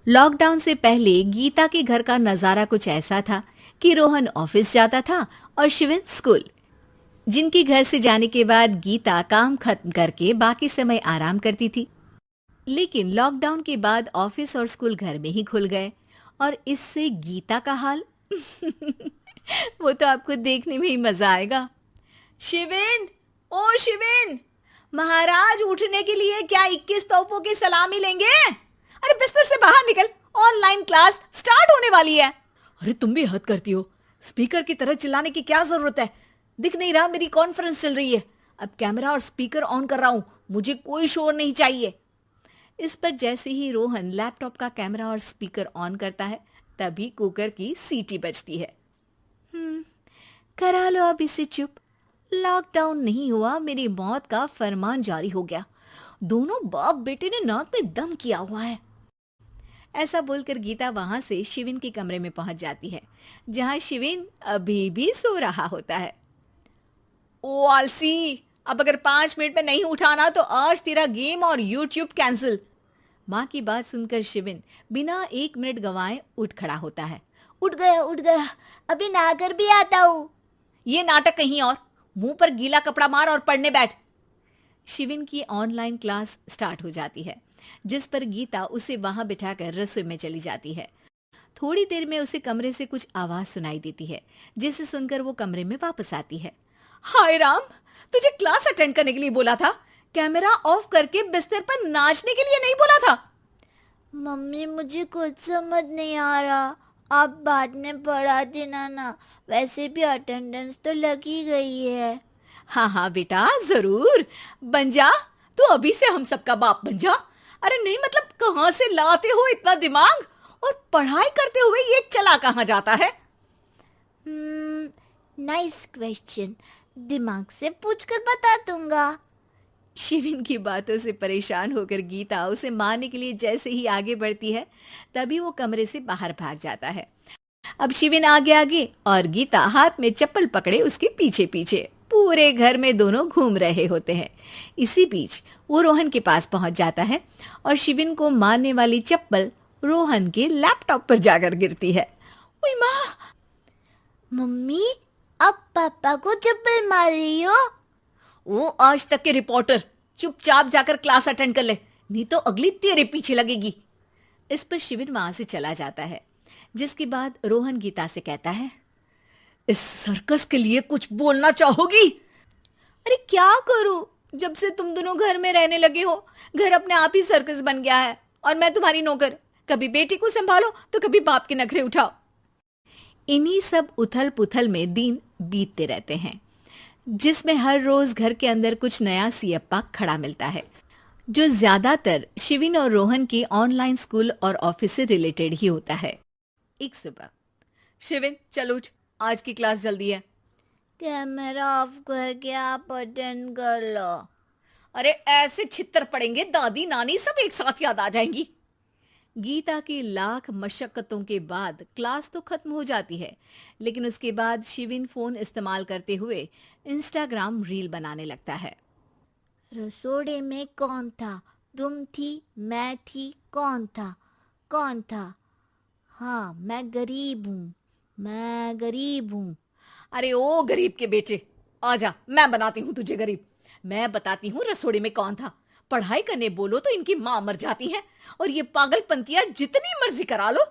Lockdown से पहले गीता के घर का नजारा कुछ ऐसा था कि रोहन ऑफिस जाता था और शिविन स्कूल। जिनके घर से जाने के बाद गीता काम खत्म करके बाकी समय आराम करती थी। लेकिन लॉकडाउन के बाद ऑफिस और स्कूल घर में ही खुल गए और इससे गीता का हाल वो तो आपको देखने में ही मजा आएगा। शिविन, ओ शिविन, महाराज उठने के लिए क्या 21 तोपों की सलामी लेंगे? अरे बिस्तर से बाहर निकल, ऑनलाइन क्लास स्टार्ट होने वाली है। अरे तुम भी हद करती हो, स्पीकर की तरह चिल्लाने की क्या जरूरत है? दिख नहीं रहा मेरी कॉन्फ्रेंस चल रही है। अब कैमरा और स्पीकर ऑन कर रहा हूं, मुझे कोई शोर नहीं चाहिए। इस पर जैसे ही रोहन लैपटॉप का कैमरा और स्पीकर ऑन करता है तभी कुकर की सीटी बजती है। करा लो अब इसे चुप। लॉकडाउन नहीं हुआ, मेरी मौत का फरमान जारी हो गया। दोनों बाप बेटे ने नाक में दम किया हुआ है। ऐसा बोलकर गीता वहां से शिविन के कमरे में पहुंच जाती है, जहां शिविन अभी भी सो रहा होता है। ओ आलसी, अब अगर 5 मिनट में नहीं उठाना तो आज तेरा गेम और यूट्यूब कैंसिल। माँ की बात सुनकर शिविन बिना 1 मिनट गंवाए उठ खड़ा होता है। उठ गया, अभी नहाकर भी आता हूँ। ये नाटक कहीं और, मुंह पर गीला कपड़ा मार और पढ़ने बैठ। शिविन की ऑनलाइन क्लास स्टार्ट हो जाती है, जिस पर गीता उसे वहां बिठाकर रसोई में चली जाती है। थोड़ी देर में उसे कमरे से कुछ आवाज सुनाई देती है, जिसे सुनकर वो कमरे में वापस आती है। हाय राम, तुझे क्लास अटेंड करने के लिए बोला था, कैमरा ऑफ करके बिस्तर पर नाचने के लिए नहीं बोला था। मम्मी मुझे कुछ समझ नहीं आ रहा, आप बाद में पढ़ा देना ना, वैसे भी अटेंडेंस तो लगी गई है। हाँ हाँ बेटा, जरूर बन जा। तू अभी से हम सबका बाप बन जा। अरे नहीं मतलब कहाँ से लाते हो इतना दिमाग, और पढ़ाई करते हुए ये चला कहाँ जाता है? नाइस क्वेश्चन, दिमाग से पूछकर बता दूंगा। शिविन की बातों से परेशान होकर गीता उसे मारने के लिए जैसे ही आगे बढ़ती है तभी वो कमरे से बाहर भाग जाता है। अब शिविन आगे आगे और गीता हाथ में चप्पल पकड़े उसके पीछे पीछे पूरे घर में दोनों घूम रहे होते हैं। इसी बीच वो रोहन के पास पहुंच जाता है और शिविन को मारने वाली चप्पल रोहन के लैपटॉप पर जाकर गिरती है। ओए माँ! मम्मी, अब पापा को चप्पल मार रही हो? वो आज तक के रिपोर्टर, चुपचाप जाकर क्लास अटेंड कर ले, नहीं तो अगली तेरे पीछे लगेगी। इस पर शिविन वहां से चला जाता है, जिसके बाद रोहन गीता से कहता है, इस सर्कस के लिए कुछ बोलना चाहोगी? अरे क्या करूं, जब से तुम दोनों घर में रहने लगे हो, घर अपने आप ही सर्कस बन गया है और मैं तुम्हारी नौकर। कभी बेटी को संभालो तो कभी बाप के नखरे उठाओ। इन्हीं सब उथल पुथल में दिन बीतते रहते हैं, जिसमें हर रोज घर के अंदर कुछ नया सियप्पा खड़ा मिलता है, जो ज्यादातर शिविन और रोहन की ऑनलाइन स्कूल और ऑफिस से रिलेटेड ही होता है। एक सुबह, शिविन चल उठ, आज की क्लास जल्दी है। कैमरा ऑफ करके आप अटेंड कर लो। अरे ऐसे छित्तर पड़ेंगे, दादी नानी सब एक साथ याद आ जाएंगी। गीता की लाख मशक्कतों के बाद क्लास तो खत्म हो जाती है, लेकिन उसके बाद शिविन फोन इस्तेमाल करते हुए इंस्टाग्राम रील बनाने लगता है। रसोड़े में कौन था? तुम थी, मैं थी, कौन था? कौन था? हाँ, मैं गरीब हूँ। अरे ओ गरीब के बेटे, आजा, मैं बनाती हूँ तुझे गरीब। मैं बताती हूँ रसोड़े में कौन था। पढ़ाई करने बोलो तो इनकी माँ मर जाती है, और ये पागलपंतियां जितनी मर्जी करा लो।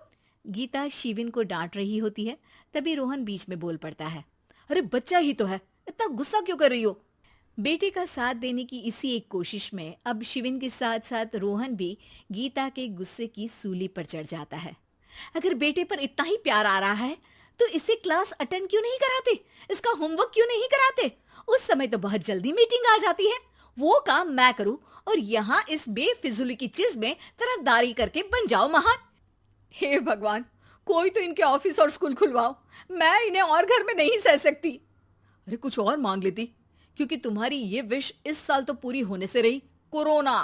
गीता शिविन को डांट रही होती है, तभी रोहन बीच में बोल पड़ता है। अरे बच्चा ही तो है, इतना गुस्सा क्यों कर रही हो? बेटे का साथ देने की इसी एक कोशिश में अब शिविन के साथ साथ रोहन भी गीता के गुस्से की सूली पर चढ़ जाता है। अगर बेटे पर इतना ही प्यार आ रहा है तो इसे क्लास अटेंड क्यों नहीं कराते, इसका होमवर्क क्यों नहीं कराते? उस समय तो बहुत जल्दी मीटिंग आ जाती है, वो काम मैं करूं और यहाँ इस बेफिजुली की चीज में तरफदारी करके बन जाओ महान। हे भगवान, कोई तो इनके ऑफिस और स्कूल खुलवाओ, मैं इन्हें और घर में नहीं सह सकती। अरे कुछ और मांग लेती, क्योंकि तुम्हारी ये विश इस साल तो पूरी होने से रही, कोरोना।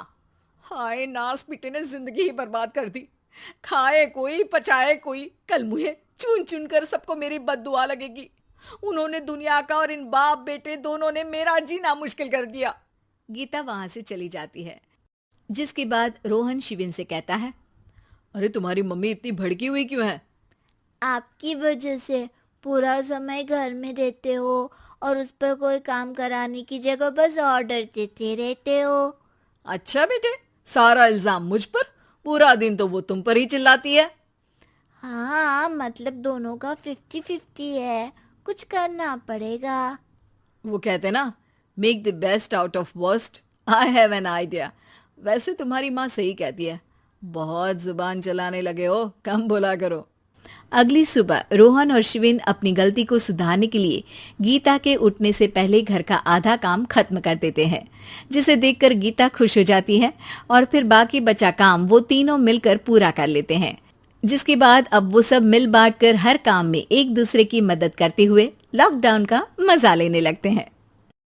हाय नास बेटे ने जिंदगी ही बर्बाद कर दी। खाए कोई पचाए कोई, कल मुझे चुन चुन कर सबको मेरी बद्दुआ लगेगी। उन्होंने दुनिया का और इन बाप बेटे दोनों ने मेरा जीना मुश्किल कर दिया। गीता वहां से चली जाती है, जिसके बाद रोहन शिविन से कहता है, अरे तुम्हारी मम्मी इतनी भड़की हुई क्यों है? आपकी वजह से पूरा समय घर में रहते हो और उस पर कोई काम कराने की जगह बस ऑर्डर देते रहते हो। अच्छा बेटे, सारा इल्जाम मुझ पर? पूरा दिन तो वो तुम पर ही चिल्लाती है। हाँ, मतलब दोनों का 50-50 है, कुछ करना पड़ेगा। वो कहते ना, make the best out of worst. I have an idea. वैसे तुम्हारी माँ सही कहती है, बहुत जुबान चलाने लगे हो, कम बोला करो। अगली सुबह रोहन और शिविन अपनी गलती को सुधारने के लिए गीता के उठने से पहले घर का आधा काम खत्म कर देते हैं, जिसे देखकर गीता खुश हो जाती है और फिर बाकी बचा काम वो तीनों मिलकर पूरा कर लेते हैं। जिसके बाद अब वो सब मिल बांट कर हर काम में एक दूसरे की मदद करते हुए लॉकडाउन का मजा लेने लगते हैं।